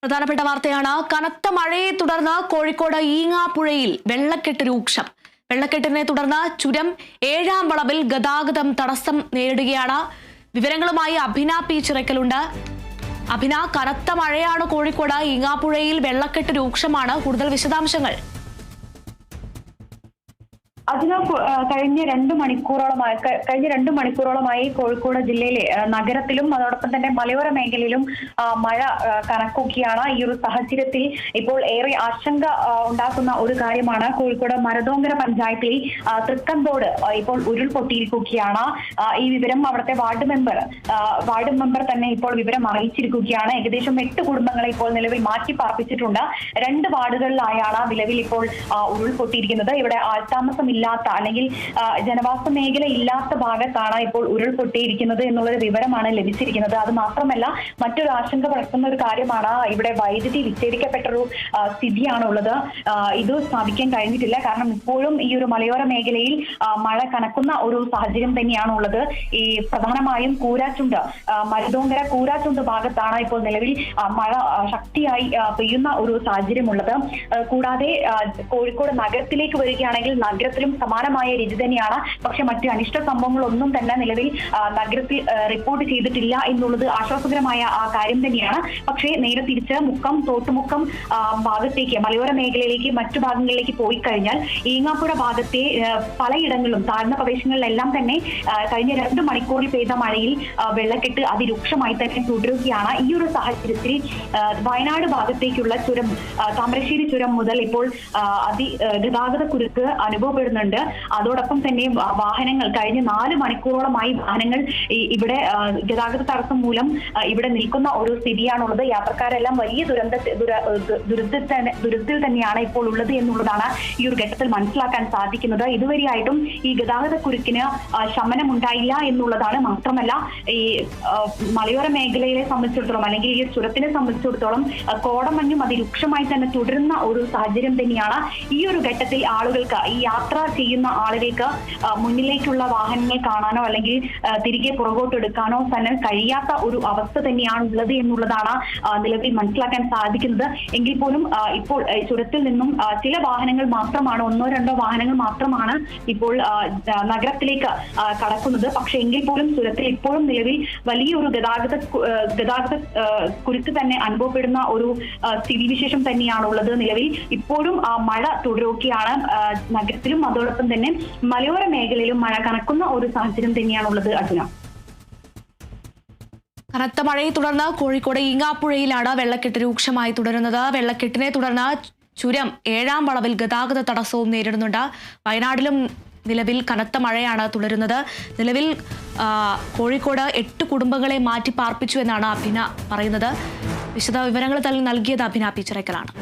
പ്രധാനപ്പെട്ട വാർത്തയാണ്. കനത്ത മഴയെ തുടർന്ന് കോഴിക്കോട് ഈങ്ങാപ്പുഴയിൽ വെള്ളക്കെട്ട് രൂക്ഷം. വെള്ളക്കെട്ടിനെ തുടർന്ന് ചുരം ഏഴാം വളവിൽ ഗതാഗതം തടസ്സം നേരിടുകയാണ്. വിവരങ്ങളുമായി അഭിന പി ചിറക്കലുണ്ട്. അഭിന, കനത്ത മഴയാണ് കോഴിക്കോട് ഈങ്ങാപ്പുഴയിൽ വെള്ളക്കെട്ട് രൂക്ഷമാണ്. കൂടുതൽ വിശദാംശങ്ങൾ. അതിന് കഴിഞ്ഞ രണ്ട് മണിക്കൂറോളമായി കോഴിക്കോട് ജില്ലയിലെ നഗരത്തിലും അതോടൊപ്പം തന്നെ മലയോര മേഖലയിലും മഴ കനക്കുകയാണ്. ഈ ഒരു സാഹചര്യത്തിൽ ഇപ്പോൾ ഏറെ ആശങ്ക ഉണ്ടാക്കുന്ന ഒരു കാര്യമാണ് കോഴിക്കോട് മരതോങ്കര പഞ്ചായത്തിൽ തൃക്കന്തോട് ഇപ്പോൾ ഉരുൾപൊട്ടിയിരിക്കുകയാണ്. ഈ വിവരം അവിടുത്തെ വാർഡ് മെമ്പർ തന്നെ ഇപ്പോൾ വിവരം അറിയിച്ചിരിക്കുകയാണ്. ഏകദേശം 8 കുടുംബങ്ങളെ ഇപ്പോൾ നിലവിൽ മാറ്റി പാർപ്പിച്ചിട്ടുണ്ട്. 2 വാർഡുകളിലായാണ് നിലവിൽ ഇപ്പോൾ ഉരുൾപൊട്ടിയിരിക്കുന്നത്. ഇവിടെ ആൾതാമസം അല്ലെങ്കിൽ ജനവാസ മേഖല ഇല്ലാത്ത ഭാഗത്താണ് ഇപ്പോൾ ഉരുൾപൊട്ടിയിരിക്കുന്നത് എന്നുള്ളൊരു വിവരമാണ് ലഭിച്ചിരിക്കുന്നത്. അത് മാത്രമല്ല, മറ്റൊരു ആശങ്ക പടർത്തുന്ന ഒരു കാര്യമാണ് ഇവിടെ വൈദ്യുതി വിച്ഛേദിക്കപ്പെട്ടൊരു സ്ഥിതിയാണുള്ളത്. ഇത് സ്ഥാപിക്കാൻ കഴിഞ്ഞിട്ടില്ല. കാരണം ഇപ്പോഴും ഈ ഒരു മലയോര മേഖലയിൽ മഴ കനക്കുന്ന ഒരു സാഹചര്യം തന്നെയാണുള്ളത്. ഈ പ്രധാനമായും മരുതോങ്കര കൂരാച്ചുണ്ട് ഭാഗത്താണ് ഇപ്പോൾ നിലവിൽ മഴ ശക്തിയായി പെയ്യുന്ന ഒരു സാഹചര്യമുള്ളത്. കൂടാതെ കോഴിക്കോട് നഗരത്തിലേക്ക് വരികയാണെങ്കിൽ നഗരത്തിലും സമാനമായ രീതി തന്നെയാണ്. പക്ഷെ മറ്റ് അനിഷ്ട സംഭവങ്ങളൊന്നും തന്നെ നിലവിൽ നഗരത്തിൽ റിപ്പോർട്ട് ചെയ്തിട്ടില്ല എന്നുള്ളത് ആശ്വാസകരമായ ആ കാര്യം തന്നെയാണ്. പക്ഷേ നേരെ തിരിച്ച് തോട്ടുമുക്കം ഭാഗത്തേക്ക്, മലയോര മേഖലയിലേക്ക്, മറ്റു ഭാഗങ്ങളിലേക്ക് പോയി കഴിഞ്ഞാൽ ഈങ്ങാപ്പുഴ ഭാഗത്തെ പലയിടങ്ങളിലും താഴ്ന്ന പ്രദേശങ്ങളിലെല്ലാം തന്നെ കഴിഞ്ഞ 2 മണിക്കൂറിൽ പെയ്ത മഴയിൽ വെള്ളക്കെട്ട് അതിരൂക്ഷമായി തന്നെ തുടരുകയാണ്. ഈ ഒരു സാഹചര്യത്തിൽ വയനാട് ഭാഗത്തേക്കുള്ള ചുരം, താമരശ്ശേരി ചുരം മുതൽ ഇപ്പോൾ ഗതാഗത കുരുക്ക് അനുഭവപ്പെടുന്നുണ്ട്. അതോടൊപ്പം തന്നെ വാഹനങ്ങൾ കഴിഞ്ഞ 4 മണിക്കൂറോളമായി വാഹനങ്ങൾ ഇവിടെ ഗതാഗത തടസ്സം മൂലം ഇവിടെ നിൽക്കുന്ന ഒരു സ്ഥിതിയാണുള്ളത്. യാത്രക്കാരെല്ലാം വലിയ ദുരിതത്തിൽ തന്നെയാണ് ഇപ്പോൾ ഉള്ളത് എന്നുള്ളതാണ് ഈ ഒരു ഘട്ടത്തിൽ മനസ്സിലാക്കാൻ സാധിക്കുന്നത്. ഇതുവരെയായിട്ടും ഈ ഗതാഗത കുരുക്കിന് ശമനമുണ്ടായില്ല എന്നുള്ളതാണ്. മാത്രമല്ല, ഈ മലയോര മേഖലയെ സംബന്ധിച്ചിടത്തോളം അല്ലെങ്കിൽ ഈ ചുരത്തിനെ സംബന്ധിച്ചിടത്തോളം കോടമഞ്ഞും അതിരൂക്ഷമായി തന്നെ തുടരുന്ന ഒരു സാഹചര്യം തന്നെയാണ്. ഈ ഒരു ഘട്ടത്തിൽ ആളുകൾക്ക്, ഈ യാത്ര ചെയ്യുന്ന ആളുകൾക്ക് മുന്നിലേക്കുള്ള വാഹനങ്ങൾ കാണാനോ അല്ലെങ്കിൽ തിരികെ പുറകോട്ടെടുക്കാനോ തന്നെ കഴിയാത്ത ഒരു അവസ്ഥ തന്നെയാണ് ഉള്ളത് എന്നുള്ളതാണ് നിലവിൽ മനസ്സിലാക്കാൻ സാധിക്കുന്നത്. എങ്കിൽ പോലും ഇപ്പോൾ ചുരത്തിൽ നിന്നും ചില വാഹനങ്ങൾ മാത്രമാണ്, 1-2 വാഹനങ്ങൾ മാത്രമാണ് ഇപ്പോൾ നഗരത്തിലേക്ക് കടക്കുന്നത്. പക്ഷെ എങ്കിൽ പോലും ചുരത്തിൽ ഇപ്പോഴും നിലവിൽ വലിയൊരു ഗതാഗത കുരുക്ക് തന്നെ അനുഭവപ്പെടുന്ന ഒരു സ്ഥിതിവിശേഷം തന്നെയാണുള്ളത്. നിലവിൽ ഇപ്പോഴും മഴ തുടരുകയാണ്. നഗരത്തിലും അതോടൊപ്പം തന്നെ മലയോര മേഖലയിലും മഴ കനക്കുന്ന ഒരു സാഹചര്യം തന്നെയാണുള്ളത്. അർജുന, കനത്ത മഴയെ തുടർന്ന് കോഴിക്കോട് ഈങ്ങാപ്പുഴയിലാണ് വെള്ളക്കെട്ട് രൂക്ഷമായി തുടരുന്നത്. വെള്ളക്കെട്ടിനെ തുടർന്ന് ചുരം 7-ാം വളവിൽ ഗതാഗത തടസ്സവും നേരിടുന്നുണ്ട്. വയനാട്ടിലും നിലവിൽ കനത്ത മഴയാണ് തുടരുന്നത്. നിലവിൽ കോഴിക്കോട് 8 കുടുംബങ്ങളെ മാറ്റി പാർപ്പിച്ചു എന്നാണ് അഭിന പറയുന്നത്. വിശദ വിവരങ്ങൾ നൽകിയത് അഭിന പി ചിറക്കലാണ്.